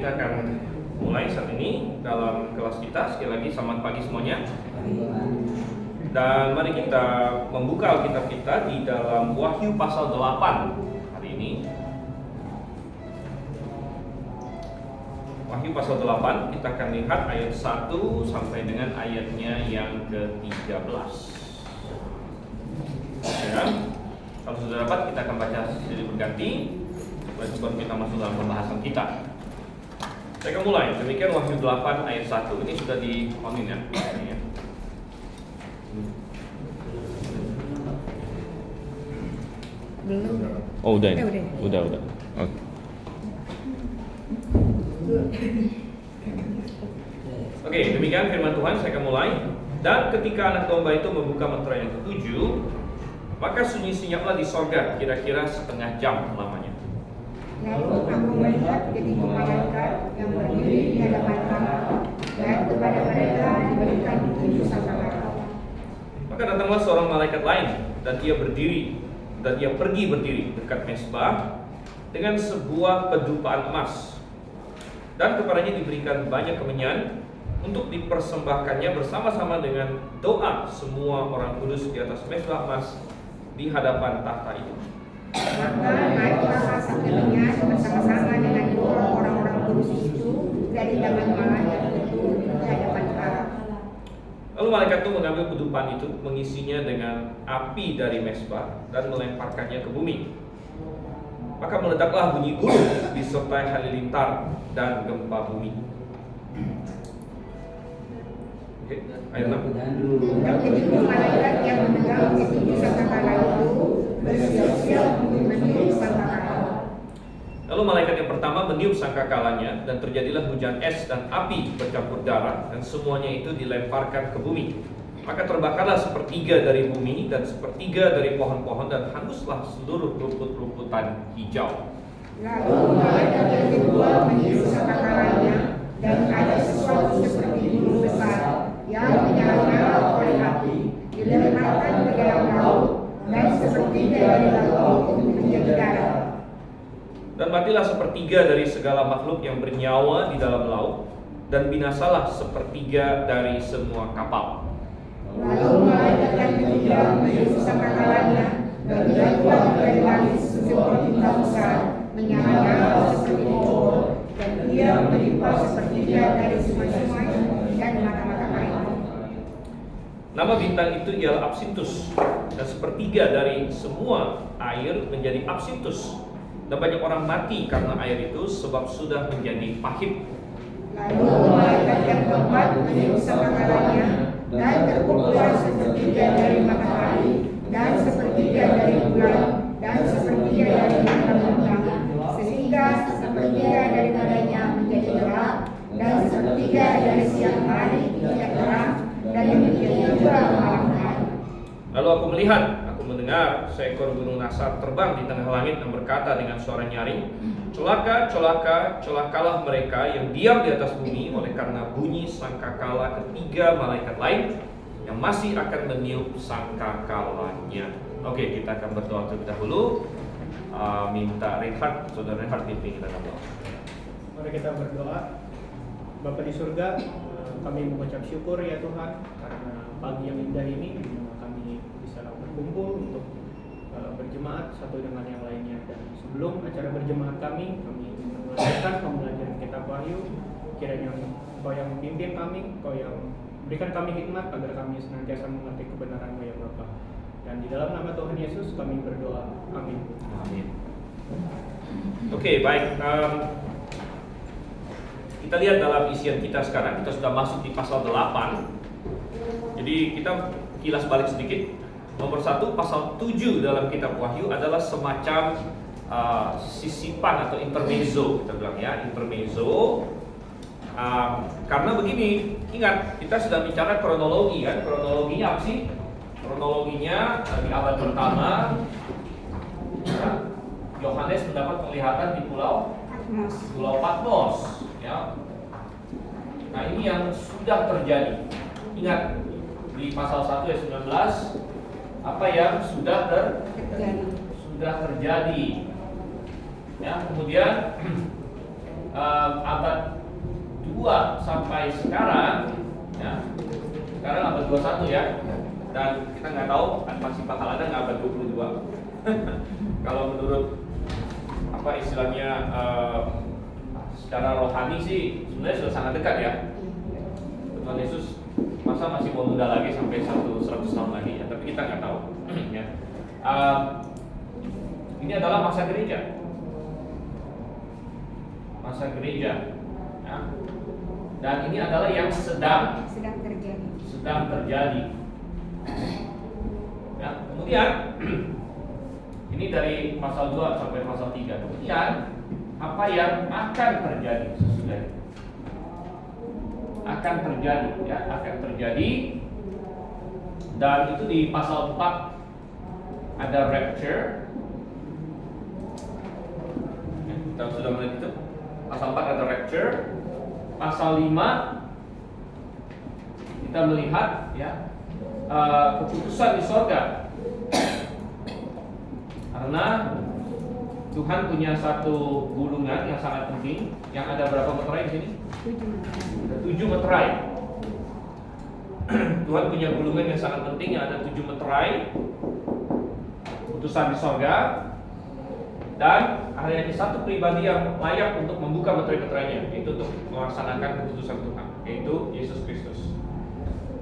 kita akan mulai saat ini dalam kelas kita. Sekali lagi selamat pagi semuanya. Dan mari kita membuka Alkitab kita di dalam Wahyu pasal 8 hari ini. Wahyu pasal 8, kita akan lihat ayat 1 sampai dengan ayatnya yang ke-13. Ya. Kalau sudah dapat, kita akan baca jadi berganti sebelum kita masuk dalam pembahasan kita. Saya akan mulai. Demikian Wahyu 8 ayat 1. Ini sudah di-onin ya. Belum. Oh, udah ini. Udah. Oke. Oke, demikian firman Tuhan. Saya akan mulai. Dan ketika anak domba itu membuka meterai yang ke-7, maka sunyi senyaplah di sorga kira-kira setengah jam lamanya. Lalu aku melihat ketiga malaikat yang berdiri di hadapan Allah, dan kepada mereka diberikan 7 sangkakala. Maka datanglah seorang malaikat lain, dan ia pergi berdiri dekat mezbah dengan sebuah pedupaan emas, dan kepadanya diberikan banyak kemenyan untuk dipersembahkannya bersama-sama dengan doa semua orang kudus di atas mezbah emas di hadapan tahta itu. Maka naiklah asap kemenyan bersama-sama dengan doa orang-orang kudus itu dari tangan malaikat itu di hadapan Allah. Lalu malaikat itu mengambil pedupaan itu, mengisinya dengan api dari mezbah dan melemparkannya ke bumi. Maka meledaklah bunyi gunung disertai halilintar dan gempa bumi. Oke, ayat 6. Dan ketiga malaikat yang memegang ketujuh sangkakala itu bersiap-siap untuk meniup sangkakala. Lalu malaikat yang pertama meniup sangkakalanya, dan terjadilah hujan es dan api bercampur darah, dan semuanya itu dilemparkan ke bumi. Maka terbakarlah sepertiga dari bumi dan sepertiga dari pohon-pohon, dan hanguslah seluruh rumput-rumputan hijau. Lalu malaikat yang kedua meniup sangkakalanya, dan ada sesuatu seperti gunung besar yang menyala-nyala oleh api dilemparkan ke dalam laut, dan sepertiga dari laut itu menjadi darah. Dan matilah sepertiga dari segala makhluk yang bernyawa di dalam laut, dan binasalah sepertiga dari semua kapal. Lalu malaikat yang ketiga meniup sangkakalanya, dan jatuh dari langit sebuah bintang besar menyala-nyala seperti obor, dan ia menimpa sepertiga dari sungai-sungai dan mata-mata air. Nama bintang itu ialah Absintus, dan sepertiga dari semua air menjadi Absintus, dan banyak orang mati karena air itu sebab sudah menjadi pahit. Lalu malaikat yang keempat meniup sangkakalanya, dan terkumpullah sepertiga dari matahari, dan sepertiga dari bulan, dan sepertiga dari bintang-bintang, sehingga sepertiga daripadanya menjadi gelap, dan sepertiga dari siang hari tidak terang, dan demikian juga malam hari. Lalu aku mendengar seekor gunung nasar terbang di tengah langit dan berkata dengan suara nyaring, "Celaka, celaka, celakalah mereka yang diam di atas bumi oleh karena bunyi sangkakala ketiga malaikat lain yang masih akan meniup sangkakalanya." Oke, kita akan berdoa terlebih dahulu. Minta Reinhard, saudara Reinhard pimpin kita berdoa. Mari kita berdoa. Bapa di surga, kami mengucap syukur ya Tuhan karena pagi yang indah ini di mana kami bisa berkumpul untuk berjemaat satu dengan yang lainnya. Dan sebelum acara berjemaat kami melanjutkan pembelajaran kitab Wahyu. Kiranya Engkau yang memimpin kami, Engkau yang berikan kami hikmat agar kami senantiasa mengerti kebenaran-Mu ya Bapa. Dan di dalam nama Tuhan Yesus kami berdoa. Amin. Amin. Oke, baik. Kita lihat dalam isian kita sekarang. Kita sudah masuk di pasal 8. Jadi kita kilas balik sedikit. Nomor 1, pasal 7 dalam kitab Wahyu adalah semacam sisipan atau intermezzo, kita bilang ya, intermezzo. Karena begini, ingat kita sudah bicara kronologi kan. Kronologinya apa sih? Kronologinya di abad pertama, Yohanes mendapat penglihatan di Pulau Patmos. Ya. Nah, ini yang sudah terjadi. Ingat di pasal 1 ayat 19 apa yang sudah terjadi. Ya, kemudian abad 2 sampai sekarang, ya, sekarang abad 21 ya, dan kita nggak tahu masih bakal ada nggak abad 22. Kalau menurut apa istilahnya secara rohani sih sebenarnya sudah sangat dekat ya. Tuhan Yesus masa masih mau muda lagi sampai 100 tahun lagi ya, tapi kita nggak tahu. Ya. Ini adalah masa gereja, ya. Dan ini adalah yang sedang terjadi. Ya, kemudian ini dari pasal 2 sampai pasal 3. Kemudian apa yang akan terjadi sesudah itu? Akan terjadi, dan itu di pasal 4 ada rapture. Ya, kita sudah melihat itu. Pasal 4 ada rapture. Pasal 5 kita melihat ya keputusan di sorga. Karena Tuhan punya satu gulungan yang sangat penting, yang ada berapa meterai di sini? 7 meterai. Tuhan punya gulungan yang sangat penting yang ada 7 meterai. Putusan di sorga. Dan hanya satu pribadi yang layak untuk membuka meterai-meterainya, yaitu untuk melaksanakan keputusan Tuhan, yaitu Yesus Kristus.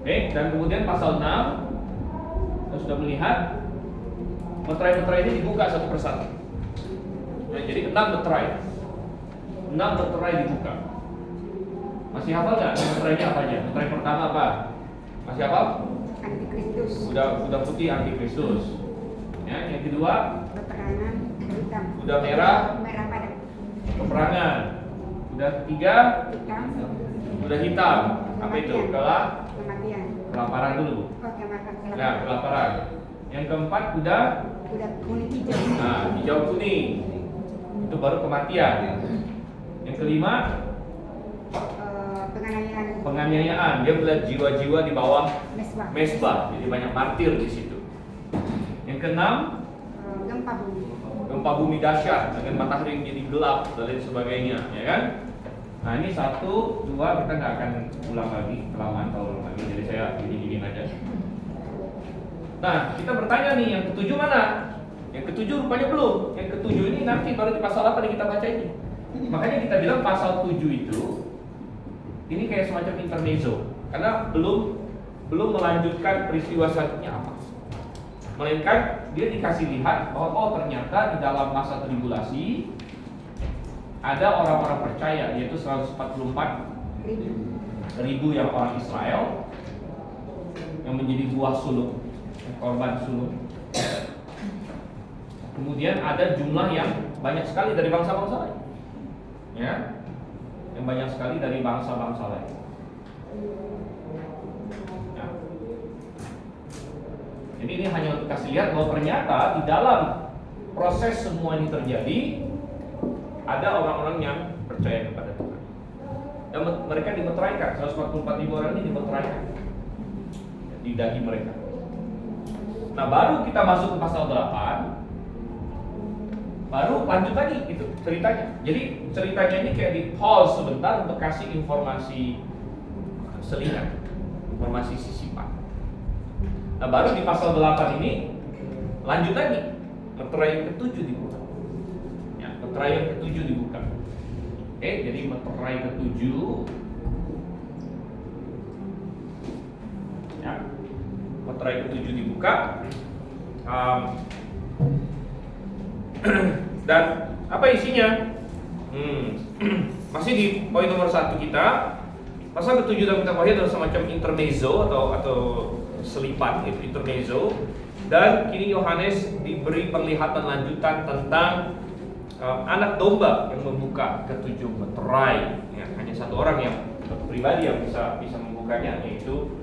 Oke, dan kemudian pasal 6 kita sudah melihat meterai-meterai ini dibuka satu persatu. Nah, jadi 6 meterai dibuka. Masih hafal nggak meterainya apa aja? Meterai pertama apa? Masih hafal? Antikristus. Udah putih antikristus. Ya, yang kedua Peperangan hitam. udah merah Merah peperangan. Udah ketiga hitam. udah hitam. Apa itu? Kematian. Kelaparan dulu. Oh, kematian. Nah, kelaparan. Yang keempat udah kuning hijau. Nah, hijau kuning. Itu baru kematian. Yang kelima penganiayaan. Dia melihat jiwa-jiwa di bawah mesbah. Jadi banyak martir di situ. Yang keenam gempa bumi dahsyat dengan matahari menjadi gelap dan lain sebagainya, ya kan? Nah, ini 1, 2 kita nggak akan ulang lagi, kelamaan kalau ulang lagi, jadi saya gini-gini aja. Nah, kita bertanya nih, yang ketujuh mana? Yang ketujuh rupanya belum. Yang ketujuh ini nanti baru di pasal 8 yang kita baca ini. Makanya kita bilang pasal 7 itu ini kayak semacam intermezzo, karena belum melanjutkan peristiwa selanjutnya apa. Melainkan dia dikasih lihat bahwa ternyata di dalam masa tribulasi ada orang-orang percaya, yaitu 144.000 yang orang Israel yang menjadi buah sulung, korban sulung. Kemudian ada jumlah yang banyak sekali dari bangsa-bangsa lain, ya, yang banyak sekali dari bangsa-bangsa lain. Ya. Jadi ini hanya untuk kasih lihat bahwa ternyata di dalam proses semua ini terjadi ada orang-orang yang percaya kepada Tuhan. Dan mereka dimeteraikan, 144.000 orang ini dimeteraikan di dahi mereka. Nah, baru kita masuk ke pasal 8, baru lanjut lagi itu ceritanya. Jadi ceritanya ini kayak di pause sebentar untuk kasih informasi selingan, informasi sisipan. Nah, baru di pasal 8 ini lanjut lagi, meterai yang ke-7 dibuka. Ya, meterai yang ke-7 dibuka. Oke, jadi meterai ke-7 ya, meterai ke-7 dibuka. Dan apa isinya? Masih di poin nomor 1 kita. Pasal ke-7 dalam kitab Wahyu adalah semacam intermezzo atau selipan, itu intermezzo. Dan kini Yohanes diberi penglihatan lanjutan tentang anak domba yang membuka ke-7 meterai. Ya, hanya satu orang yang pribadi yang bisa membukanya, yaitu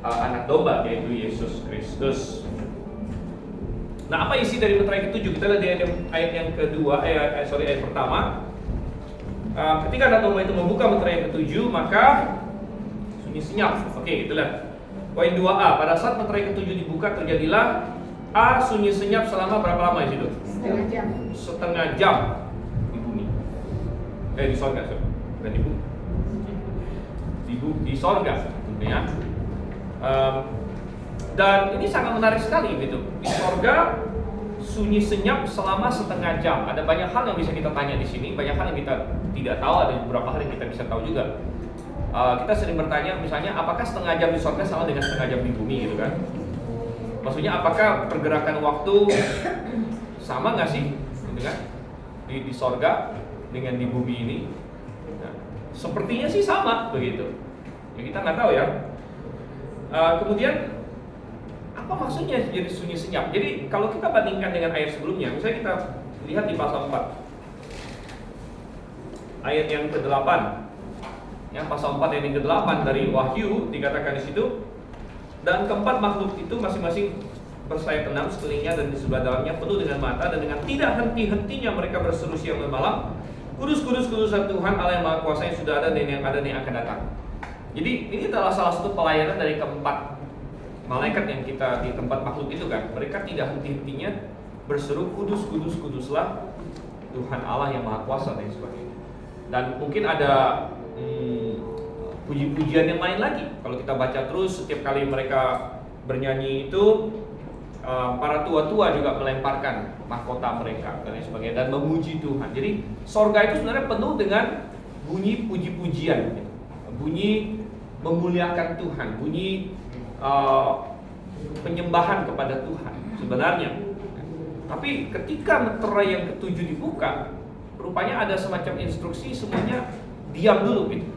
anak domba, yaitu Yesus Kristus. Nah, apa isi dari meterai ke-7? Kita lihat di ayat yang kedua, ayat pertama. Ketika anak domba itu membuka meterai yang ke-7, maka sunyi senyap. Oke, kita lihat. Poin 2A, pada saat meterai ke-7 dibuka terjadilah sunyi senyap selama berapa lama di situ? Setengah jam di bumi. Di sorga, bukan di bumi. Di sorga, ya. Dan ini sangat menarik sekali gitu. Di sorga sunyi senyap selama setengah jam. Ada banyak hal yang bisa kita tanya di sini, banyak hal yang kita tidak tahu, ada beberapa hal yang kita bisa tahu juga. Kita sering bertanya, misalnya, apakah setengah jam di sorga sama dengan setengah jam di bumi, gitu kan? Maksudnya, apakah pergerakan waktu sama nggak sih, gitu kan? Di sorga dengan di bumi ini? Nah, sepertinya sih sama, begitu. Ya kita nggak tahu ya. Kemudian apa maksudnya jadi sunyi senyap? Jadi kalau kita bandingkan dengan ayat sebelumnya, misalnya kita lihat di pasal 4 ayat yang ke-8, ya, pasal 4 ayat yang ke-8 dari Wahyu dikatakan di situ, dan keempat makhluk itu masing-masing bersayap enam sekelilingnya dan di sebelah dalamnya penuh dengan mata, dan dengan tidak henti-hentinya mereka berseru siang dan malam, kudus, kudus, kudusan Tuhan Allah yang Maha Kuasa yang sudah ada dan yang ada dan yang akan datang. Jadi ini adalah salah satu pelayanan dari keempat malaikat yang kita di tempat makhluk itu kan. Mereka tidak henti-hentinya berseru kudus, kudus, kuduslah Tuhan Allah yang Maha Kuasa dan sebagainya. Dan mungkin ada puji-pujian yang lain lagi. Kalau kita baca terus, setiap kali mereka bernyanyi itu, para tua-tua juga melemparkan mahkota mereka dan sebagainya dan memuji Tuhan. Jadi sorga itu sebenarnya penuh dengan bunyi puji-pujian, gitu. Bunyi memuliakan Tuhan, bunyi penyembahan kepada Tuhan sebenarnya. Tapi ketika meterai yang ketujuh dibuka, rupanya ada semacam instruksi semuanya diam dulu gitu.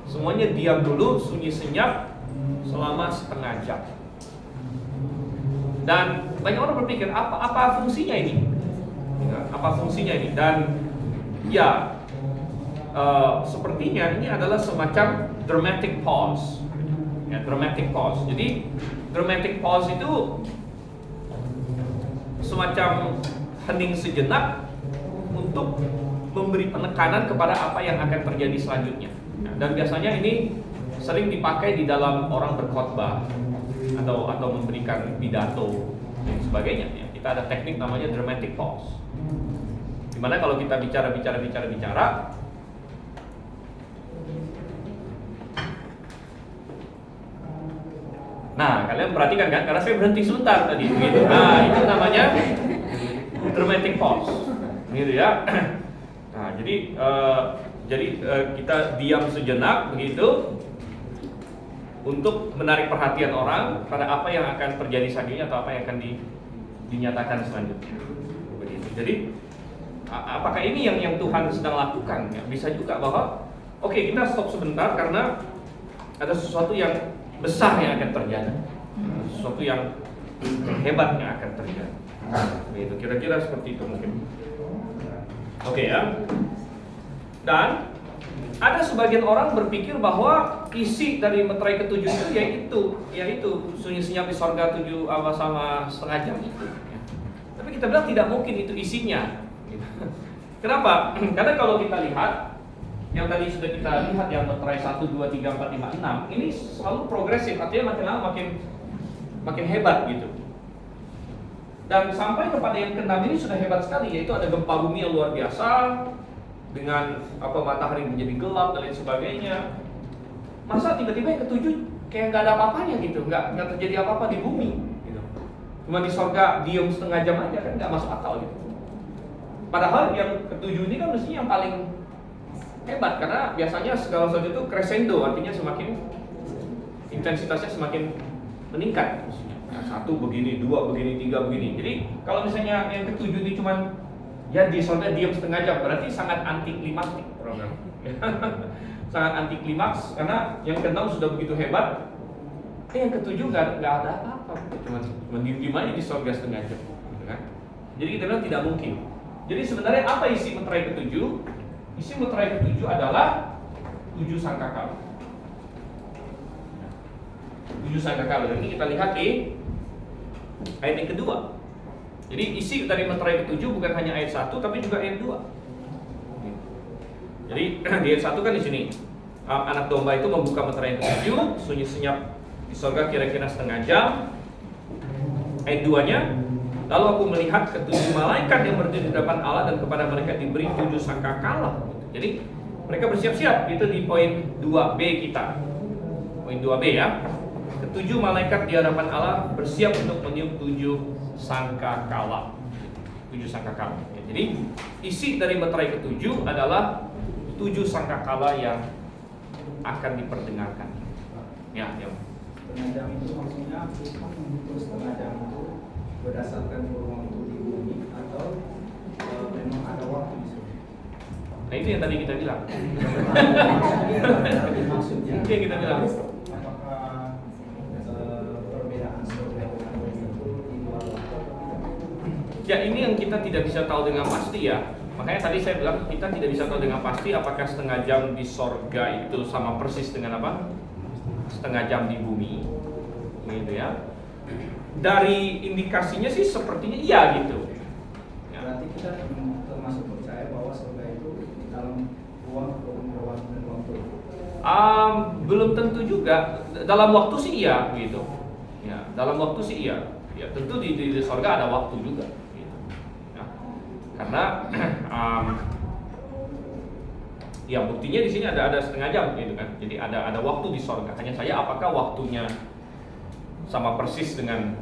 Semuanya diam dulu, sunyi senyap selama setengah jam. Dan banyak orang berpikir apa fungsinya ini? Apa fungsinya ini? Dan ya, sepertinya ini adalah semacam dramatic pause. Ya, dramatic pause. Jadi dramatic pause itu semacam hening sejenak untuk memberi penekanan kepada apa yang akan terjadi selanjutnya. Dan biasanya ini sering dipakai di dalam orang berkhotbah atau memberikan pidato dan sebagainya. Ya, kita ada teknik namanya dramatic pause. Dimana kalau kita bicara. Nah, kalian perhatikan kan? Karena saya berhenti sebentar tadi, gitu. Nah, itu namanya dramatic pause, gitu ya. Nah, jadi kita diam sejenak begitu untuk menarik perhatian orang pada apa yang akan terjadi selanjutnya atau apa yang akan dinyatakan selanjutnya. Begitu. Jadi, apakah ini yang Tuhan sedang lakukan? Ya, bisa juga bahwa, oke, kita stop sebentar karena ada sesuatu yang besar yang akan terjadi, sesuatu yang hebat yang akan terjadi. Begitu, kira-kira seperti itu mungkin. Oke ya. Dan ada sebagian orang berpikir bahwa isi dari meterai ketujuh itu yaitu sunyi senyap di sorga 7 sama setengah jam itu. Tapi kita bilang tidak mungkin itu isinya. Kenapa? Karena kalau kita lihat yang tadi sudah kita lihat, yang meterai 1, 2, 3, 4, 5, 6 ini selalu progresif, artinya makin lama makin hebat gitu. Dan sampai kepada yang ke-6 ini sudah hebat sekali, yaitu ada gempa bumi yang luar biasa dengan matahari menjadi gelap dan lain sebagainya. Masa tiba-tiba yang ke-7 kayak nggak ada apa-apanya gitu, nggak terjadi apa-apa di bumi gitu. Cuma di sorga diam setengah jam aja, kan nggak masuk akal gitu. Padahal yang ke-7 ini kan mestinya yang paling hebat, karena biasanya segala sesuatu itu crescendo, artinya semakin intensitasnya semakin meningkat. Nah, 1 begini, 2 begini, 3 begini. Jadi kalau misalnya yang ke-7 ini cuman ya di sorga diam setengah jam, berarti sangat anti klimaktik program. Sangat anti klimaks, karena yang ke-6 sudah begitu hebat, yang ke-7 nggak ada apa-apa, cuma diem aja di sorga setengah jam, gitu kan? Jadi kita bilang tidak mungkin. Jadi sebenarnya apa isi meterai ke-7? Isi meterai ke-7 adalah 7 sangkakala. 7 sangkakala. Ini kita lihat di ayat yang kedua. Jadi isi dari meterai ke-7 bukan hanya ayat 1 tapi juga ayat 2. Jadi di ayat 1 kan di sini anak domba itu membuka meterai ke-7, sunyi senyap di sorga kira-kira setengah jam. Ayat 2-nya Lalu aku melihat ketujuh malaikat yang berdiri di depan Allah, dan kepada mereka diberi 7 sangkakala. Jadi mereka bersiap-siap. Itu di poin 2B kita. Poin 2B ya. Ketujuh malaikat di hadapan Allah bersiap untuk meniup 7 sangkakala. 7 sangkakala. Ya, jadi isi dari meterai ketujuh adalah 7 sangkakala yang akan diperdengarkan. Ya. Setengah jam itu maksudnya mengukur setengah jam itu berdasarkan kurun waktu di bumi atau memang ada waktu di sini? Nah itu yang tadi kita bilang. Maksudnya Itu yang kita bilang. apakah perbedaan surga dengan bumi itu di luar waktu atau tidak? Ya ini yang kita tidak bisa tahu dengan pasti ya. Makanya tadi saya bilang kita tidak bisa tahu dengan pasti apakah setengah jam di sorga itu sama persis dengan apa? Setengah jam di bumi, gitu ya. Dari indikasinya sih sepertinya iya gitu. Ya. Berarti kita termasuk percaya bahwa surga itu di dalam ruang dan waktu. Belum tentu juga. Dalam waktu sih iya gitu. Ya, dalam waktu sih iya. Ya tentu di sorga ada waktu juga. Gitu. Ya. Karena ya buktinya di sini ada setengah jam gitu kan. Jadi ada waktu di sorga. Hanya saja apakah waktunya sama persis dengan,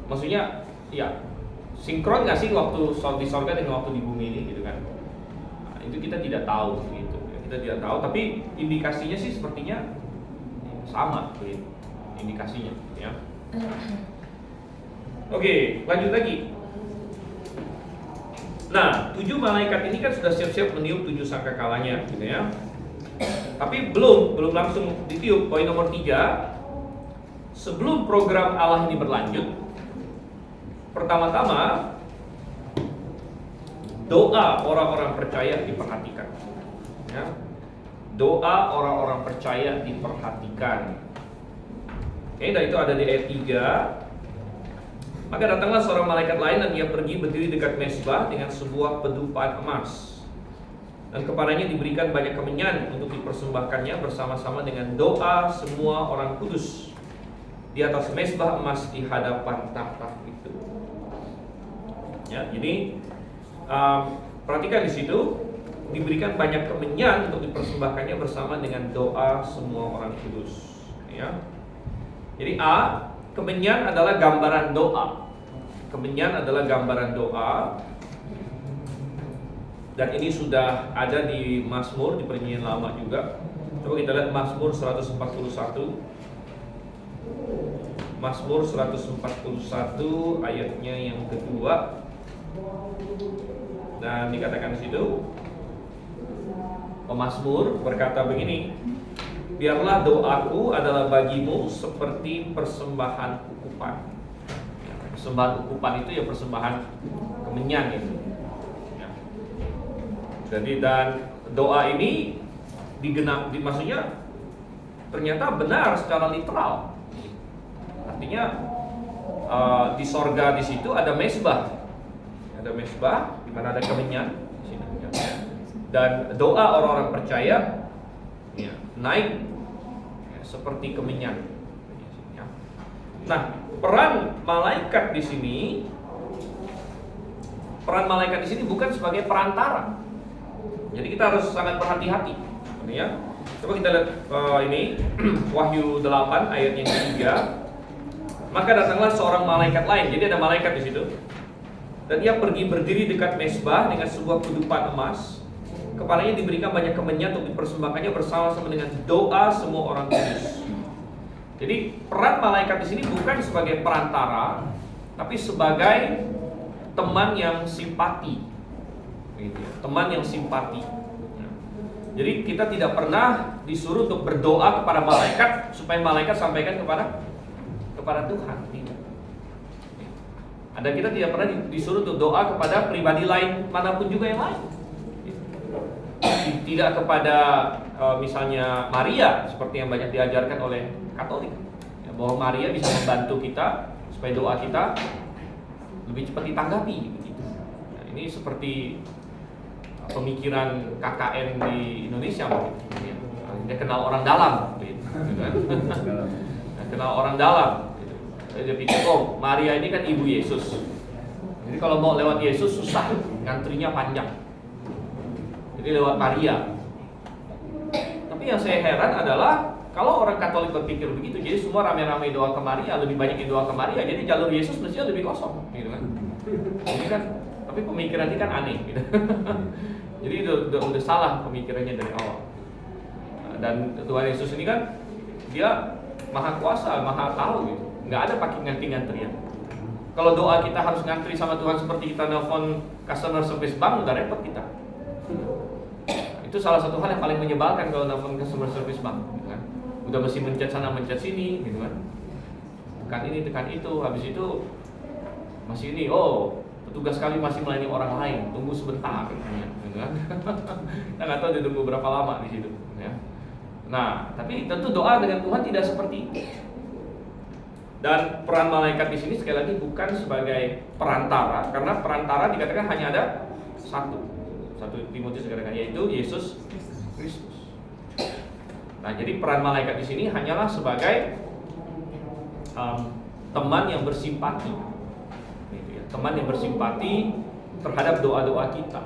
maksudnya ya sinkron nggak sih waktu di sorga dengan waktu di bumi ini gitu kan? Nah, itu kita tidak tahu gitu. Kita tidak tahu. Tapi indikasinya sih sepertinya sama gitu. Indikasinya. Ya. Oke, lanjut lagi. Nah, 7 malaikat ini kan sudah siap-siap meniup 7 sangkakalanya, gitu ya. Tapi belum langsung ditiup. Poin nomor 3, sebelum program Allah ini berlanjut, pertama-tama doa orang-orang percaya diperhatikan. Ya. Doa orang-orang percaya diperhatikan. Oke, dan itu ada di ayat 3. Maka datanglah seorang malaikat lain dan ia pergi berdiri dekat mezbah dengan sebuah pedupaan emas. Dan kepadanya diberikan banyak kemenyan untuk dipersembahkannya bersama-sama dengan doa semua orang kudus di atas mezbah emas di hadapan takhta itu. Ya, jadi perhatikan di situ diberikan banyak kemenyan untuk dipersembahkannya bersama dengan doa semua orang kudus. Ya. Jadi kemenyan adalah gambaran doa. Kemenyan adalah gambaran doa. Dan ini sudah ada di Mazmur, di Perjanjian Lama juga. Coba kita lihat Mazmur 141. Mazmur 141 ayatnya yang kedua. Dan dikatakan di situ, pemazmur berkata begini, biarlah doaku adalah bagimu seperti persembahan ukupan. Persembahan ukupan itu ya persembahan kemenyan itu. Ya. Jadi dan doa ini maksudnya ternyata benar secara literal. Artinya di sorga di situ ada mezbah, di mana ada kemenyan. Di sini, ya. Dan doa orang-orang percaya ya, naik ya, seperti kemenyan. Ya. Nah, peran malaikat di sini bukan sebagai perantara. Jadi kita harus sangat berhati-hati. Ya. Coba kita lihat ini Wahyu 8 ayat yang ketiga. Maka datanglah seorang malaikat lain. Jadi ada malaikat di situ. Dan ia pergi berdiri dekat mezbah dengan sebuah kedupan emas. Kepalanya diberikan banyak kemenyan untuk dipersembahkannya bersama-sama dengan doa semua orang kudus. Jadi peran malaikat di sini bukan sebagai perantara, tapi sebagai teman yang simpati, gitu ya. Teman yang simpati. Jadi kita tidak pernah disuruh untuk berdoa kepada malaikat supaya malaikat sampaikan kepada Tuhan. Tidak. Ada kita tidak pernah disuruh untuk doa kepada pribadi lain manapun juga yang lain. Tidak kepada misalnya Maria seperti yang banyak diajarkan oleh Katolik, ya, bahwa Maria bisa membantu kita supaya doa kita lebih cepat ditanggapi. Begitu. Nah, ini seperti pemikiran KKN di Indonesia, ya. Dia kenal orang dalam, gitu kan? Kenal orang dalam. Gitu. Dia pikir, oh Maria ini kan ibu Yesus. Jadi kalau mau lewat Yesus susah, ngantrinya panjang. Jadi lewat Maria. Tapi yang saya heran adalah kalau orang Katolik berpikir begitu, jadi semua rame-rame doa ke Maria, lebih banyak yang doa ke Maria, jadi jalur Yesus mestinya lebih kosong, gitu kan? Ini kan, tapi pemikiran ini kan aneh, gitu. Jadi udah salah pemikirannya dari awal. Dan Tuhan Yesus ini kan dia maha kuasa, maha tahu, gitu. Nggak ada pakai ngantri-ngantrian. Kalau doa kita harus ngantri sama Tuhan seperti kita nelfon customer service bank, udah repot kita. Itu salah satu hal yang paling menyebalkan kalau nelfon customer service bank, gitu kan? Udah mesti mencet sana mencet sini, gitu kan? Tekan ini tekan itu, habis itu masih ini, oh petugas kami masih melayani orang lain, tunggu sebentar, gitu kan? Kita nggak tahu dia tunggu berapa lama di situ, ya. Nah, tapi tentu doa dengan Tuhan tidak seperti itu. Dan peran malaikat di sini sekali lagi bukan sebagai perantara, karena perantara dikatakan hanya ada satu Timotius dikatakan, yaitu Yesus Kristus. Nah, jadi peran malaikat di sini hanyalah sebagai teman yang bersimpati, gitu ya. Teman yang bersimpati terhadap doa-doa kita.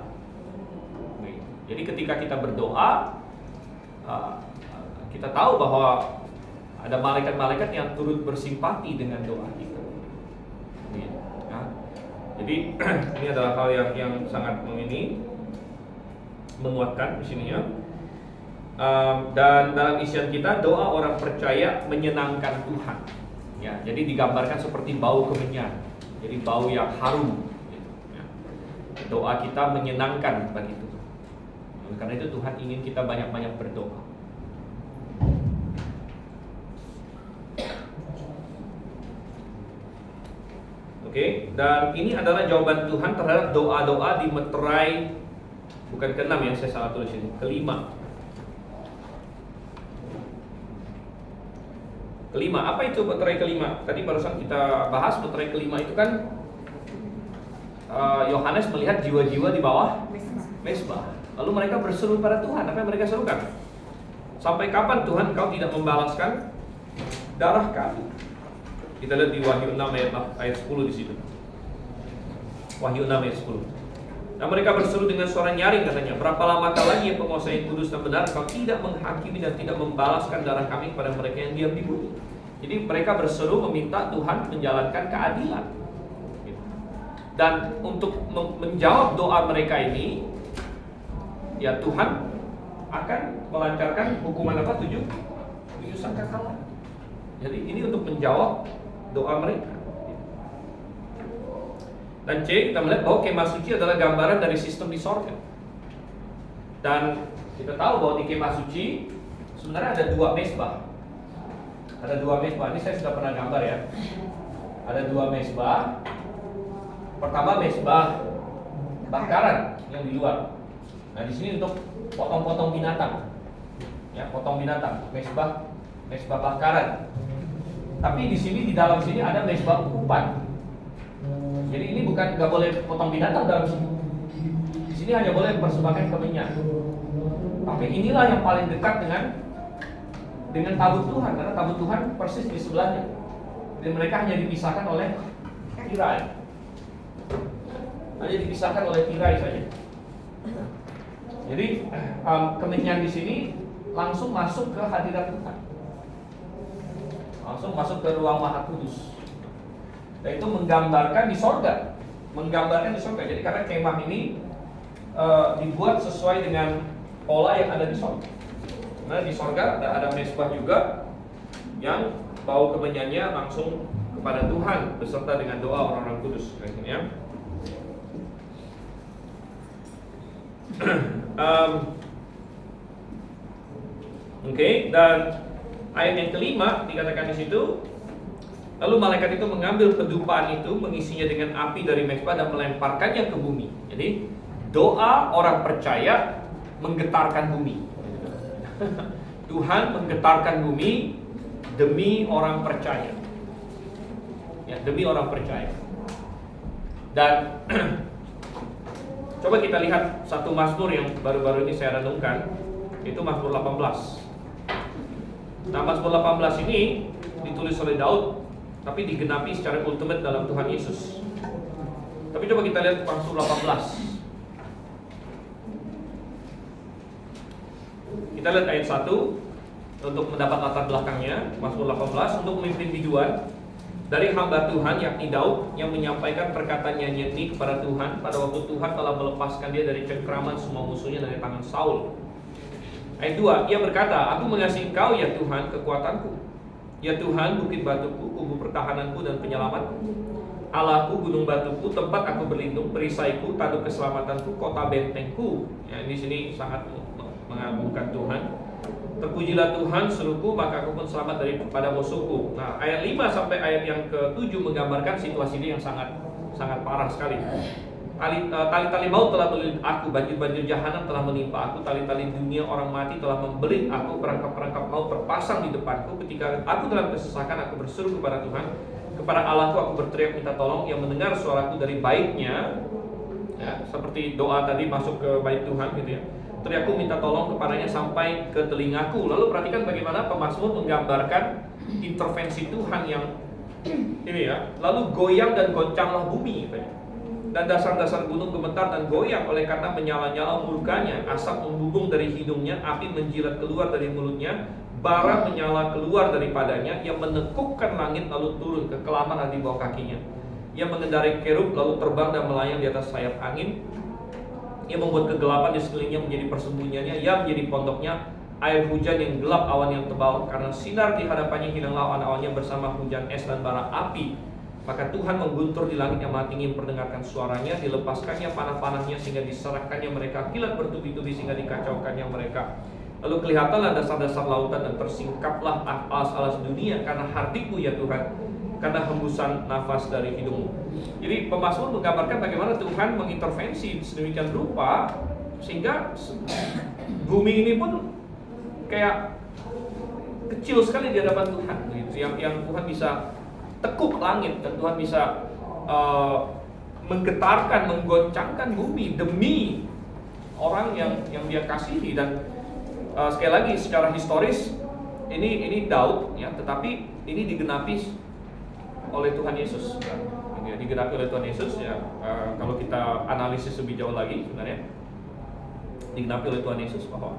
Jadi ketika kita berdoa, kita tahu bahwa ada malaikat-malaikat yang turut bersimpati dengan doa kita. Gitu, ya. Jadi ini adalah hal yang sangat menguatkan di sini ya. Dan dalam isian kita, doa orang percaya menyenangkan Tuhan. Ya, jadi digambarkan seperti bau kemenyan, jadi bau yang harum. Gitu, ya. Doa kita menyenangkan bagi Tuhan. Karena itu Tuhan ingin kita banyak-banyak berdoa. Oke, dan ini adalah jawaban Tuhan terhadap doa-doa di meterai, bukan ke-6 ya, saya salah tulis ini, ke-5. Kelima, apa itu meterai kelima? Tadi barusan kita bahas meterai kelima itu kan Yohanes melihat jiwa-jiwa di bawah mezbah. Lalu mereka berseru pada Tuhan. Apa yang mereka serukan? Sampai kapan Tuhan Engkau tidak membalaskan darah kami? Kita lihat di Wahyu 6 ayat 10 di situ. Wahyu 6 ayat 10. Nah, mereka berseru dengan suara nyaring katanya, berapa lamakah lagi yang penguasa yang kudus dan benar Kau tidak menghakimi dan tidak membalaskan darah kami kepada mereka yang diam di bumi. Jadi mereka berseru meminta Tuhan menjalankan keadilan. Dan untuk menjawab doa mereka ini, ya Tuhan akan melancarkan hukuman apa? 7 sangkakala. Jadi ini untuk menjawab doa mereka. Dan C, kita melihat bahwa kemah suci adalah gambaran dari sistem di sorga. Dan kita tahu bahwa di kemah suci sebenarnya ada 2 mezbah. Ada 2 mezbah. Ini saya sudah pernah gambar ya. Ada 2 mezbah. Pertama mezbah bakaran yang di luar. Nah, di sini untuk potong-potong binatang. Ya, potong binatang, mezbah bakaran. Tapi di sini, di dalam sini ada mezbah ukupan. Jadi ini bukan nggak boleh potong binatang dalam sini. Di sini hanya boleh mempersembahkan kemenyan. Tapi inilah yang paling dekat dengan tabut Tuhan, karena tabut Tuhan persis di sebelahnya. Dan mereka hanya dipisahkan oleh tirai. Hanya dipisahkan oleh tirai saja. Jadi kemenyan di sini langsung masuk ke hadirat Tuhan. Langsung masuk ke ruang Maha Kudus. Dan itu menggambarkan di sorga. Jadi karena kemah ini dibuat sesuai dengan pola yang ada di sorga. Nah, di sorga ada mezbah juga yang bau kemenyannya langsung kepada Tuhan beserta dengan doa orang-orang kudus. Ya. Oke, dan ayat yang kelima dikatakan di situ, lalu malaikat itu mengambil pedupaan itu, mengisinya dengan api dari mezbah dan melemparkannya ke bumi. Jadi doa orang percaya menggetarkan bumi. Tuhan menggetarkan bumi demi orang percaya. Ya, demi orang percaya. Dan coba kita lihat satu mazmur yang baru-baru ini saya renungkan, itu Mazmur 18. Nah, Mazmur 18 ini ditulis oleh Daud, tapi digenapi secara ultimate dalam Tuhan Yesus. Tapi coba kita lihat Mazmur 18. Kita lihat ayat 1 untuk mendapat latar belakangnya. Mazmur 18 untuk memimpin biduan dari hamba Tuhan yakni Daud yang menyampaikan perkataan nyanyian ini kepada Tuhan pada waktu Tuhan telah melepaskan dia dari cengkraman semua musuhnya dari tangan Saul. Ayat 2, ia berkata, aku mengasihi Engkau ya Tuhan kekuatanku, ya Tuhan bukit batuku, kubu pertahananku dan penyelamatku, Allahku gunung batuku, tempat aku berlindung, perisaiku, tanduk keselamatanku, kota bentengku. Ya, di sini sangat mengagungkan Tuhan. Terpujilah Tuhan seruku, maka aku pun selamat daripada musuhku. Nah, ayat 5 sampai ayat yang ke-7 menggambarkan situasi ini yang sangat parah sekali. Tali-tali maut telah melilit aku, banjir-banjir jahanam telah menimpa aku, tali-tali dunia orang mati telah membelit aku, perangkap-perangkap maut terpasang di depanku. Ketika aku dalam kesesakan, aku berseru kepada Tuhan, kepada Allahku aku berteriak minta tolong, yang mendengar suaraku dari baitnya. Ya, seperti doa tadi masuk ke bait Tuhan gitu ya. Teriakku minta tolong kepadanya sampai ke telingaku. Lalu perhatikan bagaimana pemazmur menggambarkan intervensi Tuhan yang ini ya. Lalu goyang dan goncanglah bumi katanya. Dan dasar-dasar gunung gemetar dan goyang oleh karena menyala-nyala murkanya. Asap membubung dari hidungnya, api menjilat keluar dari mulutnya, bara menyala keluar daripadanya. Yang menekukkan langit lalu turun, kekelaman di bawah kakinya. Yang mengendarai kerub lalu terbang dan melayang di atas sayap angin. Ia membuat kegelapan di sekelilingnya menjadi persembunyiannya, ia menjadi pondoknya, air hujan yang gelap, awan yang tebal, karena sinar di hadapannya hilanglah awan-awannya bersama hujan es dan bara api. Maka Tuhan mengguntur di langit yang maha tinggi memperdengarkan suaranya, dilepaskannya panah-panahnya sehingga diserahkannya mereka, kilat bertubi-tubi sehingga dikacaukannya mereka. Lalu kelihatanlah dasar-dasar lautan dan tersingkaplah alas-alas dunia karena hardiku ya Tuhan, karena hembusan nafas dari hidungmu. Jadi pemazmur menggambarkan bagaimana Tuhan mengintervensi sedemikian rupa sehingga bumi ini pun kayak kecil sekali di hadapan Tuhan gitu. Yang Tuhan bisa tekuk langit dan Tuhan bisa menggetarkan, menggoncangkan bumi demi orang yang dia kasihi. Dan sekali lagi secara historis ini Daud ya, tetapi ini digenapi oleh Tuhan Yesus. Ya, digenapi oleh Tuhan Yesus ya. Kalau kita analisis lebih jauh lagi sebenarnya digenapi oleh Tuhan Yesus bahwa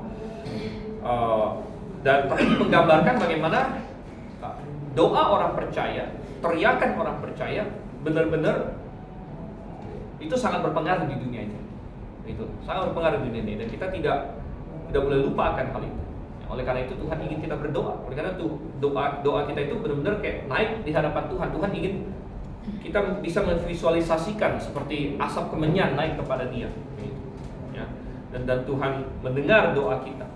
dan ini menggambarkan bagaimana doa orang percaya, teriakan orang percaya benar-benar itu sangat berpengaruh di dunia ini. Itu sangat berpengaruh di dunia ini dan kita tidak boleh lupa akan hal itu. Oleh karena itu Tuhan ingin kita berdoa. Oleh karena itu doa kita itu benar-benar kayak naik di hadapan Tuhan. Tuhan ingin kita bisa memvisualisasikan seperti asap kemenyan naik kepada Dia. Ya. Dan Tuhan mendengar doa kita.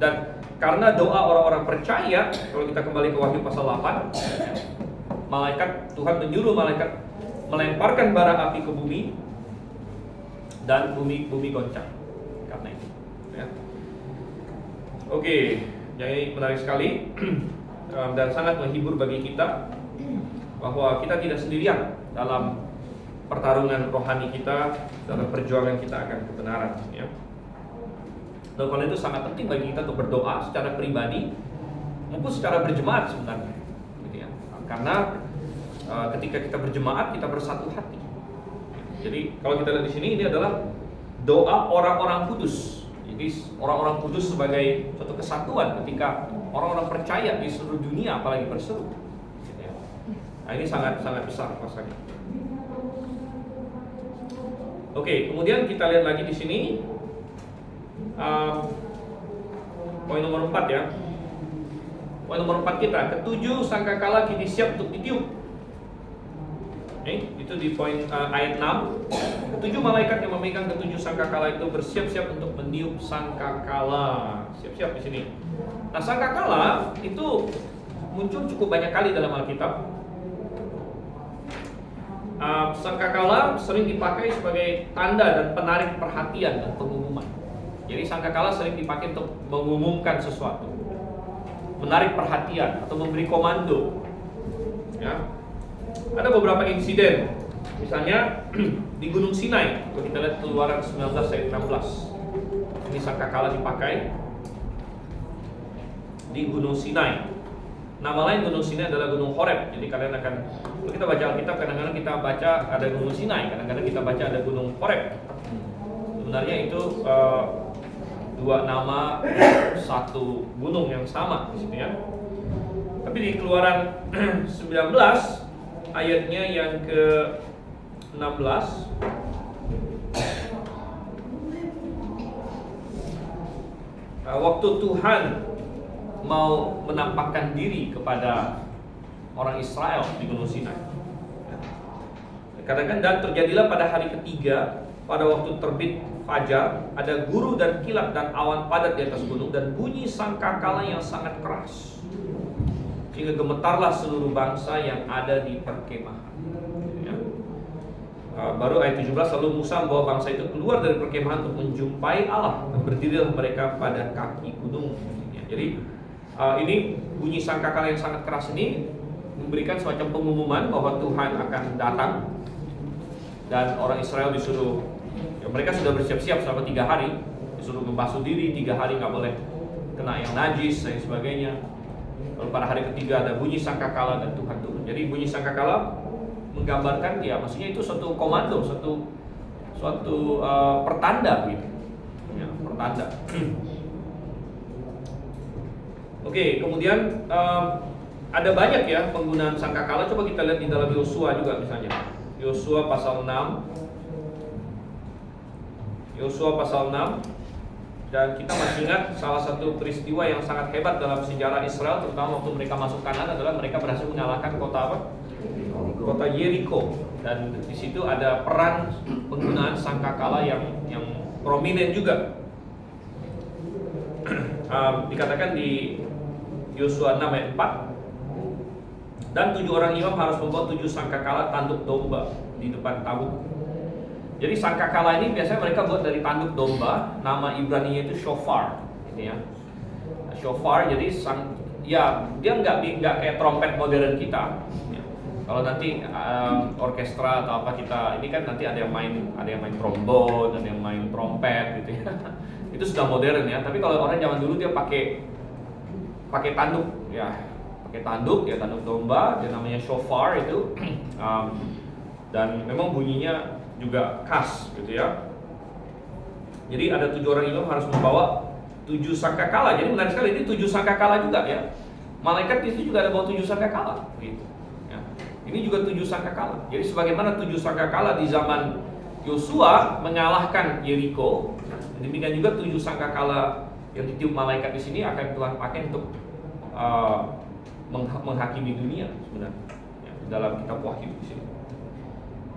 Dan karena doa orang-orang percaya, kalau kita kembali ke Wahyu pasal 8, malaikat Tuhan menyuruh malaikat melemparkan bara api ke bumi dan bumi goncang karena itu. Ya. Oke, jadi menarik sekali dan sangat menghibur bagi kita bahwa kita tidak sendirian dalam pertarungan rohani kita, dalam perjuangan kita akan kebenaran. Ya. Dan karena itu sangat penting bagi kita untuk berdoa secara pribadi maupun secara berjemaat sebenarnya. Gitu ya. Karena ketika kita berjemaat kita bersatu hati. Jadi kalau kita lihat di sini ini adalah doa orang-orang kudus. Jadi orang-orang kudus sebagai suatu kesatuan ketika orang-orang percaya di seluruh dunia apalagi berseru. Nah ini sangat besar kuasanya. Oke, kemudian kita lihat lagi di sini poin nomor 4 ya. Poin nomor 4 kita, ketujuh sangkakala kini siap untuk ditiup. Itu di poin ayat 6. Ketujuh malaikat yang memegang ketujuh sangkakala itu bersiap-siap untuk meniup sangkakala. Siap-siap di sini. Nah, sangkakala itu muncul cukup banyak kali dalam Alkitab. Sangkakala sering dipakai sebagai tanda dan penarik perhatian dan pengumuman. Jadi sangkakala sering dipakai untuk mengumumkan sesuatu, menarik perhatian atau memberi komando. Ya. Ada beberapa insiden, misalnya di Gunung Sinai. Kalau kita lihat Keluaran 19 ayat 16, ini sangkakala dipakai di Gunung Sinai. Nama lain Gunung Sinai adalah Gunung Horeb. Jadi kalian akan, kalau kita baca Alkitab, kadang-kadang kita baca ada Gunung Sinai, kadang-kadang kita baca ada Gunung Horeb. Sebenarnya itu dua nama satu gunung yang sama di situ ya. Tapi di Keluaran 19 ayatnya yang ke-16, waktu Tuhan mau menampakkan diri kepada orang Israel di Gunung Sinai. Katakan, dan terjadilah pada hari ketiga, pada waktu terbit fajar, ada guru dan kilat dan awan padat di atas gunung, dan bunyi sangkakala yang sangat keras, sehingga gemetarlah seluruh bangsa yang ada di perkemahan. Ya. Baru ayat 17, lalu Musa membawa bangsa itu keluar dari perkemahan untuk menjumpai Allah, dan berdirilah mereka pada kaki gunung. Ya. Jadi ini bunyi sangkakala yang sangat keras ini memberikan semacam pengumuman bahwa Tuhan akan datang, dan orang Israel disuruh, ya, mereka sudah bersiap-siap selama 3 hari, disuruh membasuh diri 3 hari, nggak boleh kena yang najis dan sebagainya. Lalu pada hari ketiga ada bunyi sangkakala dan Tuhan turun. Jadi bunyi sangkakala menggambarkan, ya maksudnya itu suatu komando, suatu pertanda gitu, ya, pertanda. Oke, kemudian ada banyak ya penggunaan sangkakala. Coba kita lihat di dalam Yosua juga misalnya. Yosua pasal 6. Yosua pasal 6. Dan kita masih ingat salah satu peristiwa yang sangat hebat dalam sejarah Israel, terutama waktu mereka masuk Kanaan, adalah mereka berhasil mengalahkan kota apa? Kota Yeriko. Dan di situ ada peran penggunaan sangkakala yang prominent juga. Dikatakan di Yosua 6 ayat 4, dan 7 orang imam harus membawa 7 sangkakala tanduk domba di depan tabut. Jadi sangkakala ini biasanya mereka buat dari tanduk domba. Nama Ibrani-nya itu shofar, ini ya. Shofar, jadi dia nggak kayak trompet modern kita. Ya. Kalau nanti orkestra atau apa kita, ini kan nanti ada yang main trombon, ada yang main trompet gitu ya. Itu sudah modern ya. Tapi kalau orang zaman dulu dia pakai tanduk ya. Pakai tanduk domba, dia namanya shofar itu, dan memang bunyinya juga khas gitu ya. Jadi ada 7 orang imam harus membawa 7 sangkakala. Jadi menarik sekali, ini 7 sangkakala juga ya. Malaikat di situ juga ada bawa 7 sangkakala gitu. Ya. Ini juga 7 sangkakala. Jadi sebagaimana 7 sangkakala di zaman Yosua mengalahkan Yeriko, demikian juga 7 sangkakala yang ditiup malaikat di sini akan Tuhan pakai untuk menghakimi dunia sebenarnya ya, dalam kitab Wahyu di sini.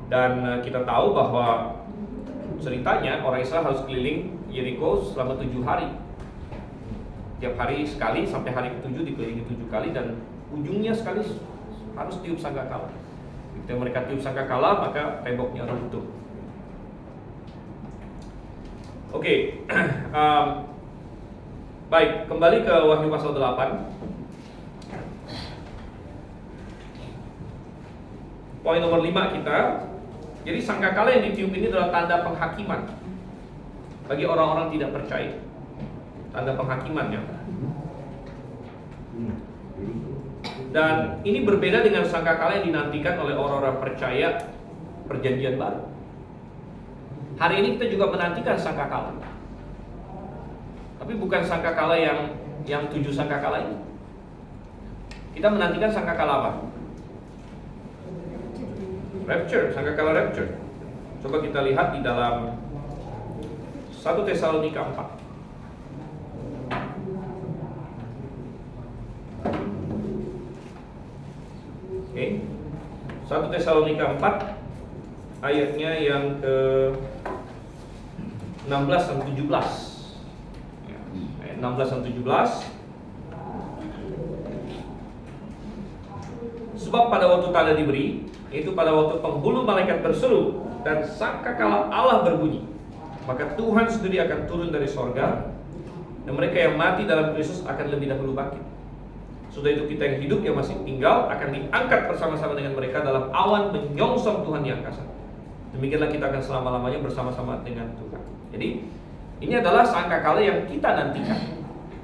Dan kita tahu bahwa ceritanya orang Israel harus keliling Yeriko selama 7 hari. Tiap hari sekali sampai hari ke-7 dikelilingi 7 kali, dan ujungnya sekali harus tiup sangkakala. Ketika mereka tiup sangkakala, maka temboknya runtuh. Oke. Baik, kembali ke Wahyu pasal 8. Poin nomor 5 kita. Jadi sangkakala yang ditiup ini adalah tanda penghakiman bagi orang-orang tidak percaya. Tanda penghakiman ya. Dan ini berbeda dengan sangkakala yang dinantikan oleh orang-orang percaya perjanjian baru. Hari ini kita juga menantikan sangkakala. Tapi bukan sangkakala yang 7 sangkakala ini. Kita menantikan sangkakala apa? Rapture, sangkakala rapture. Coba kita lihat di dalam 1 Tesalonika 4. Oke. 1 Tesalonika 4 ayatnya yang ke 16 dan 17. Ayat 16 dan 17. Sebab pada waktu tanda diberi, yaitu pada waktu penghulu malaikat berseru dan sangkakala Allah berbunyi, maka Tuhan sendiri akan turun dari sorga, dan mereka yang mati dalam Kristus akan lebih dahulu bangkit. Sudah itu kita yang hidup yang masih tinggal akan diangkat bersama-sama dengan mereka dalam awan menyongsong Tuhan di angkasa. Demikianlah kita akan selama-lamanya bersama-sama dengan Tuhan. Jadi ini adalah sangkakala yang kita nantikan,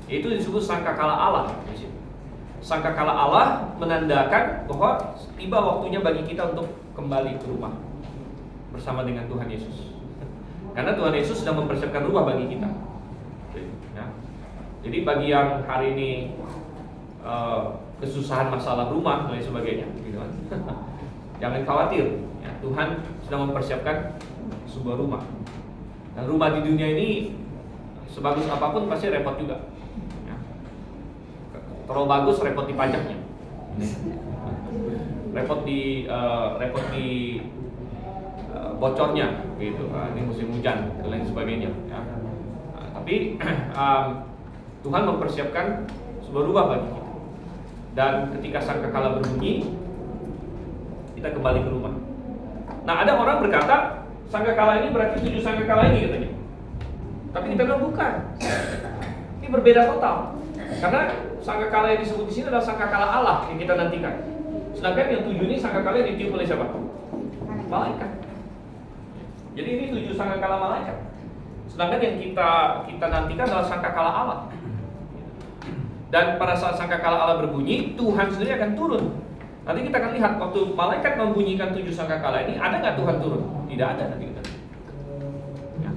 yaitu disebut sangkakala Allah di sini. sangkakala Allah menandakan bahwa tiba waktunya bagi kita untuk kembali ke rumah bersama dengan Tuhan Yesus. Karena Tuhan Yesus sedang mempersiapkan rumah bagi kita. Ya. Jadi bagi yang hari ini kesusahan masalah rumah dan lain sebagainya, gitu kan. Jangan khawatir, ya, Tuhan sedang mempersiapkan sebuah rumah. Dan rumah di dunia ini sebagus apapun pasti repot juga. Ya. Terlalu bagus repot di pajaknya, repot di bocornya, gitu. Ini musim hujan dan lain sebagainya. Ya. Tapi Tuhan mempersiapkan sebuah rumah bagi kita. Dan ketika sangkakala berbunyi, kita kembali ke rumah. Nah, ada orang berkata sangkakala ini berarti 7 sangkakala ini katanya. Tapi kita bilang bukan. Ini berbeda total. Karena sangkakala yang disebut di sini adalah sangkakala Allah yang kita nantikan. Sedangkan yang 7 ini sangkakala yang ditiup oleh siapa? Malaikat. Jadi ini 7 sangkakala malaikat. Sedangkan yang kita nantikan adalah sangkakala Allah. Dan pada saat sangkakala Allah berbunyi, Tuhan sendiri akan turun. Nanti kita akan lihat waktu malaikat membunyikan 7 sangkakala ini, ada nggak Tuhan turun? Tidak ada nanti kita. Ya.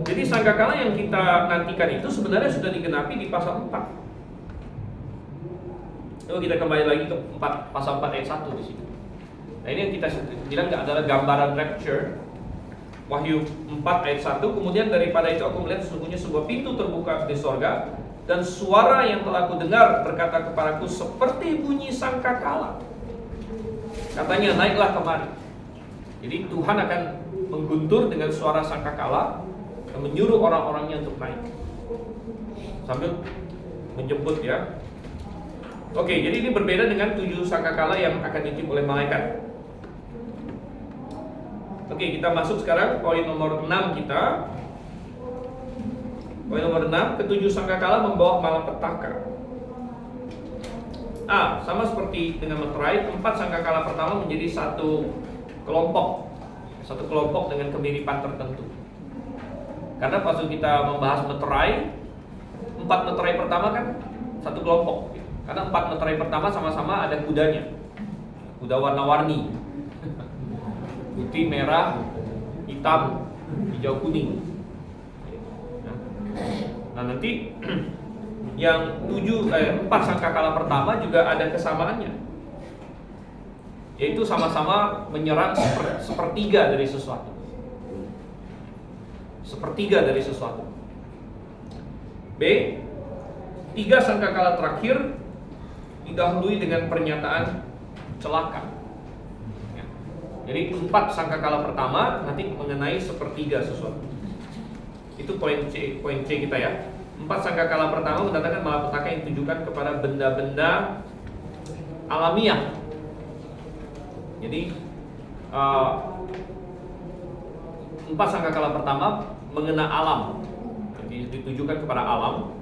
Jadi sangkakala yang kita nantikan itu sebenarnya sudah digenapi di pasal 4. Coba kita kembali lagi ke pasal 4 ayat 1 di sini. Nah, ini yang kita bilang adalah gambaran rapture. Wahyu 4 ayat 1, kemudian daripada itu aku melihat sesungguhnya sebuah pintu terbuka di sorga, dan suara yang telah kudengar berkata kepadaku seperti bunyi sangkakala. Katanya, naiklah kemari. Jadi Tuhan akan mengguntur dengan suara sangkakala dan menyuruh orang-orangnya untuk naik sambil menjemput, ya. Oke, jadi ini berbeda dengan 7 sangkakala yang akan ditiup oleh malaikat. Oke, kita masuk sekarang poin nomor 6 kita. Poin nomor 6, ketujuh sangkakala membawa malapetaka. Sama seperti dengan meterai, 4 sangkakala pertama menjadi satu kelompok dengan kemiripan tertentu. Karena pas kita membahas meterai, 4 meterai pertama kan satu kelompok. Karena 4 meterai pertama sama-sama ada kudanya, kuda warna-warni, putih, merah, hitam, hijau, kuning. Nah, nanti yang 4 sangkakala pertama juga ada kesamaannya, yaitu sama-sama menyerang sepertiga dari sesuatu. Sepertiga dari sesuatu. B, 3 sangkakala terakhir didahului dengan pernyataan celaka. Jadi 4 sangkakala pertama nanti mengenai sepertiga sesuatu. Itu poin C kita ya. 4 sangkakala pertama mendatangkan malapetaka yang ditujukan kepada benda-benda alamiah. Jadi 4 sangkakala pertama mengena alam, jadi ditujukan kepada alam.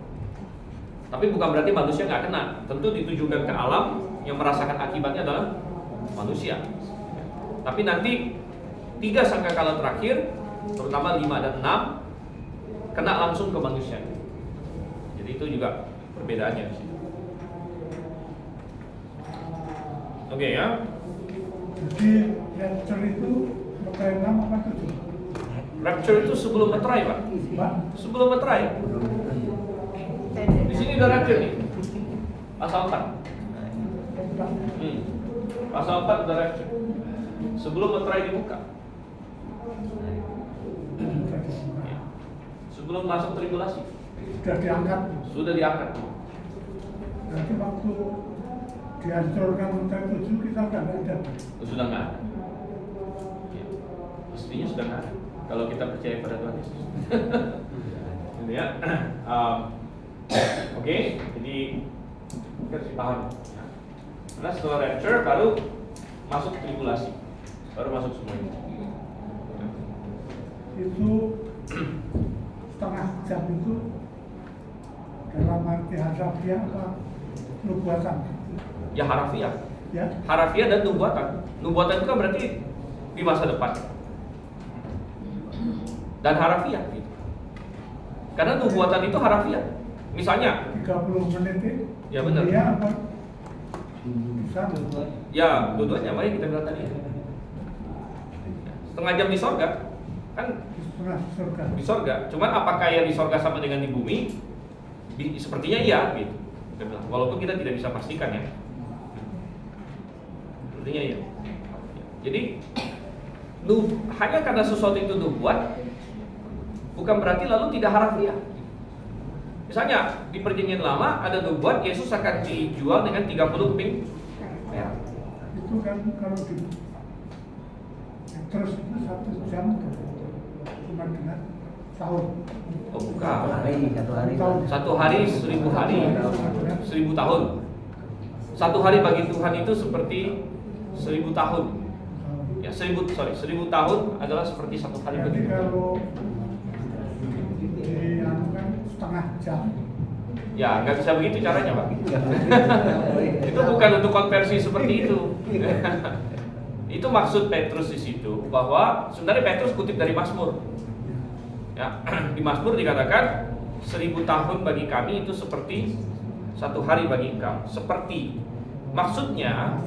Tapi bukan berarti manusia nggak kena. Tentu ditujukan ke alam, yang merasakan akibatnya adalah manusia. Tapi nanti 3 sangkakala terakhir, terutama 5 dan 6, kena langsung ke manusia. Jadi itu juga perbedaannya. Oke, ya. Jadi rapture itu meterai 6 apa 7? Rapture itu sebelum meterai, Pak. Pak? Sebelum meterai. Di sini udah rapture nih. Pasal 4. Pasal 4 udah rapture. Sebelum meterai dibuka. Sebelum masuk tribulasi. Sudah diangkat. Sudah diangkat. Nanti waktu dihancurkan meterai 7 kita nggak ada. Sudah nggak ada. Ya. Mestinya sudah nggak ada. Kalau kita percaya pada Tuhan Yesus. Gitu ya. Oke, jadi kita harus paham. Karena setelah rapture baru masuk tribulasi, baru masuk semua ini. Itu setengah jam itu dalam arti harafiah apa nubuatan? Ya harafiah. Ya. Harafiah dan nubuatan. Nubuatan itu kan berarti di masa depan. Dan harafiah gitu. Karena nubuatan itu harafiah. Misalnya 30 menit itu. Ya benar. Iya apa? Bisa. Ya, dua-duanya apa yang kita bilang tadi. Setengah jam di sorga, kan Setengah surga. di sorga. Cuman apakah yang di sorga sama dengan di bumi? Sepertinya iya, gitu. Kita bilang. Walaupun kita tidak bisa pastikan ya. Sepertinya iya. Jadi hanya karena sesuatu itu nubuat, bukan berarti lalu tidak harafiah. Misalnya di perjanjian lama ada nubuat Yesus akan dijual dengan 30 keping perak. Itu kan kalau di terus itu 1 jam cuma dengan tahun. Oh bukan. Tahun. 1 hari 1000 hari, 1000 tahun. 1 hari bagi Tuhan itu seperti 1000 tahun. Ya 1000 tahun adalah seperti 1 hari bagi Jadi Tuhan. kalau di kan setengah jam. Ya nggak bisa begitu caranya Pak. Itu bukan untuk konversi seperti itu. Itu maksud Petrus di situ, bahwa sebenarnya Petrus kutip dari Mazmur. Ya, di Mazmur dikatakan 1000 tahun bagi kami itu seperti 1 hari bagi engkau. Seperti, maksudnya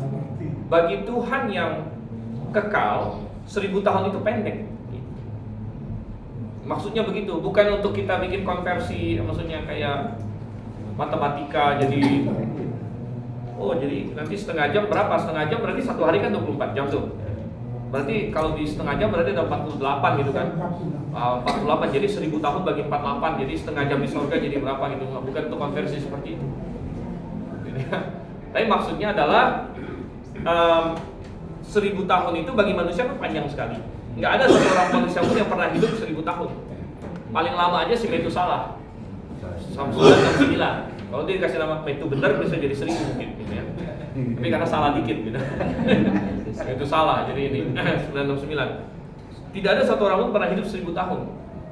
bagi Tuhan yang kekal 1000 tahun itu pendek. Maksudnya begitu, bukan untuk kita bikin konversi, maksudnya kayak matematika jadi jadi nanti setengah jam berapa? Setengah jam berarti 1 hari kan 24 jam tuh. Berarti kalau di setengah jam berarti ada 48 gitu kan. 48 jadi 1000 tahun bagi 48, jadi setengah jam di surga jadi berapa gitu. Bukan untuk konversi seperti itu. Tapi maksudnya adalah 1000 tahun itu bagi manusia kan panjang sekali. Nggak ada satu orang manusia pun yang pernah hidup 1000 tahun. Paling lama aja si Metusalah, Samsul dan 9. Kalau dia dikasih nama Metu benar bisa jadi 1000 mungkin gitu ya. Tapi karena salah dikit gitu. Itu salah, jadi ini 969. Tidak ada satu orang pun pernah hidup 1000 tahun.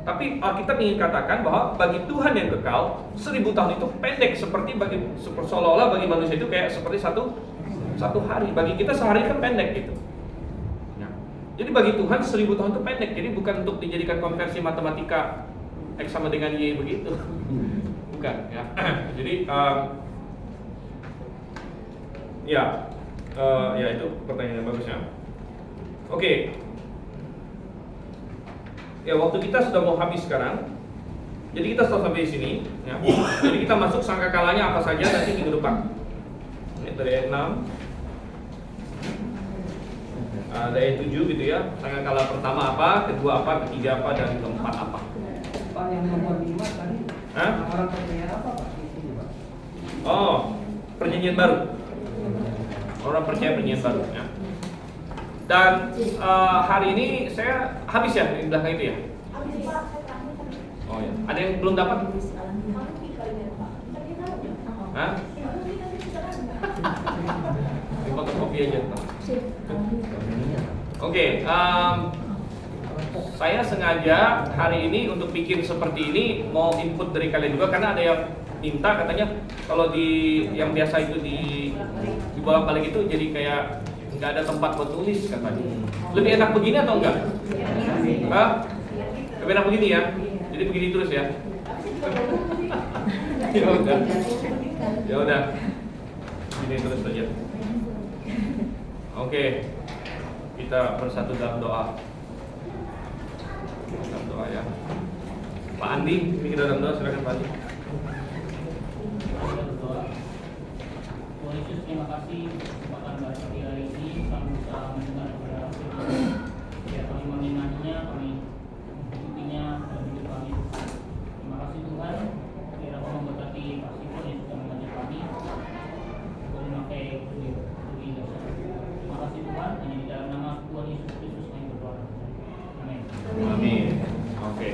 Tapi Alkitab ingin katakan bahwa bagi Tuhan yang kekal 1000 tahun itu pendek, seperti seolah-olah bagi manusia itu kayak seperti satu hari. Bagi kita sehari kan pendek gitu. Ya. Jadi bagi Tuhan 1000 tahun itu pendek. Jadi bukan untuk dijadikan konversi matematika X sama dengan Y begitu. Bukan ya. Jadi ya itu pertanyaan yang bagusnya. Oke. Ya waktu kita sudah mau habis sekarang. Jadi kita stop sampai di sini ya. Jadi kita masuk sangkakalanya apa saja nanti minggu depan. Ini dari ayat 6. Ada ayat 7 gitu ya. Sangkakala pertama apa, kedua apa, ketiga apa, dan keempat apa. Pak yang nomor 5 tadi. Hah? Orang percaya apa Pak? Di sini Pak. Oh, perjanjian baru. Orang percaya perjanjian baru ya. Dan hari ini saya habis ya di belakang itu ya. Oh ya. Ada yang belum dapat? Hah? Di fotokopi aja. Oke. Saya sengaja hari ini untuk bikin seperti ini mau input dari kalian juga karena ada yang minta katanya kalau di yang biasa itu di bolak-balik itu jadi kayak nggak ada tempat buat tulis katanya. Lebih enak begini atau enggak? Hah? Lebih enak begini ya? Jadi begini terus ya? Ya udah. Begini terus saja. Oke. Kita bersatu dalam doa. Dalam doa ya. Pak Andi, ini kita dalam doa, silakan Pak Andi. Tuhan Yesus, terima kasih kesempatan pada pagi hari ini kami bisa mendengar kepada firman. Biar kami mengingatnya, kami mengikutinya dalam hidup kami. Terima kasih Tuhan, biar kau memberkati Pak Simon yang sudah mengajar kami untuk memakai budi dasar. Terima kasih Tuhan, hanya di dalam nama Tuhan Yesus Kristus kami berdoa. Amin. Amin. Oke.